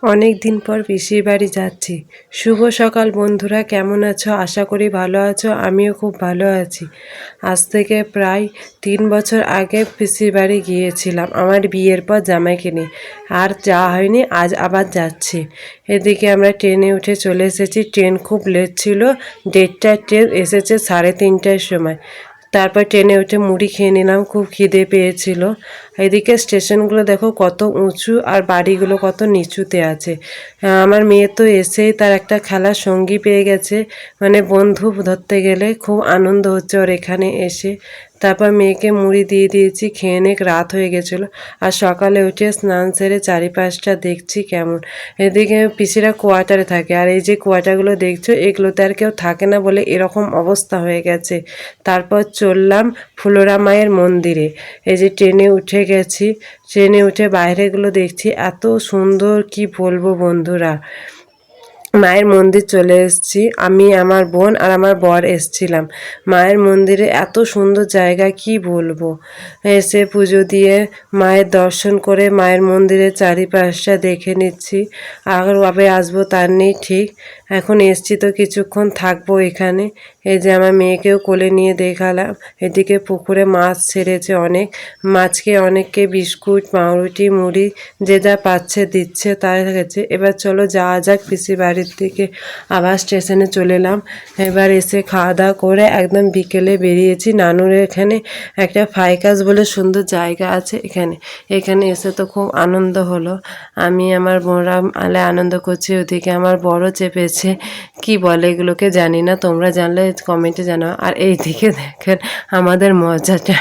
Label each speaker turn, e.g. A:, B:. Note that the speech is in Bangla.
A: অনেক দিন পর পিসির বাড়ি যাচ্ছি। শুভ সকাল বন্ধুরা, কেমন আছো? আশা করি ভালো আছো। আমিও খুব ভালো আছি। আজ থেকে প্রায় 3 বছর আগে পিসির বাড়ি গিয়েছিলাম আমার বিয়ের পর জামাইকে নিয়ে। আর যাওয়া হয়নি, আজ আবার যাচ্ছি। এদিকে আমরা ট্রেনে উঠে চলে এসেছি। ট্রেন খুব লেট ছিল, 1:30টার ট্রেন, এসেছে 3:30টার সময়। তারপর ট্রেনে উঠে মুড়ি খেয়ে নিলাম, খুব খিদে পেয়েছিল। এদিকে স্টেশনগুলো দেখো কত উঁচু আর বাড়িগুলো কত নিচুতে আছে। আমার মেয়ে তো এসেই তার একটা খেলার সঙ্গী পেয়ে গেছে, মানে বন্ধু ধরতে গেলে। খুব আনন্দ হচ্ছে ওর এখানে এসে। তারপর মেয়েকে মুড়ি দিয়ে দিয়েছি, খেয়ে অনেক রাত হয়ে গেছিলো। আর সকালে উঠে স্নান সেরে চারিপাশটা দেখছি কেমন। এদিকে পিসিরা কোয়ার্টারে থাকে, আর এই যে কোয়ার্টারগুলো দেখছো, এগুলোতে আর কেউ থাকে না বলে এরকম অবস্থা হয়ে গেছে। তারপর চললাম ফুলোরা মায়ের মন্দিরে। এই যে ট্রেনে উঠে গেছি, ট্রেনে উঠে বাইরেগুলো দেখছি, এত সুন্দর কি বলবো বন্ধুরা। মায়ের মন্দির চলে এসেছি, আমি, আমার বোন আর আমার বর এসছিলাম। মায়ের মন্দিরে এত সুন্দর জায়গা, কি বলবো। এসে পুজো দিয়ে মায়ের দর্শন করে মায়ের মন্দিরের চারিপাশটা দেখে নিচ্ছি। আর কবে আসবো তার নেই ঠিক। এখন এসছি তো কিছুক্ষণ থাকবো এখানে। এই যে আমার মেয়েকেও কোলে নিয়ে দেখালাম। এদিকে পুকুরে মাছ ছেড়েছে অনেক। মাছকে অনেককে বিস্কুট, পাউরুটি, মুড়ি যে যা পাচ্ছে দিচ্ছে, তাই গেছে। এবার চলো যাওয়া যাক পিসি বাড়ির দিকে। আবার স্টেশনে চলে এলাম। এবার এসে খাওয়া দাওয়া করে একদম বিকেলে বেরিয়েছি। নানুর এখানে একটা ফাইকাস বলে সুন্দর জায়গা আছে, এখানে এসে তো খুব আনন্দ হলো। আমি আমার বোনরা আলে আনন্দ করছি, ওদিকে আমার বড় চেপেছে। কি বলে এগুলোকে জানি না, তোমরা জানলে কমেন্টে জানাও। আর এইদিকে দেখেন আমাদের মজাটা।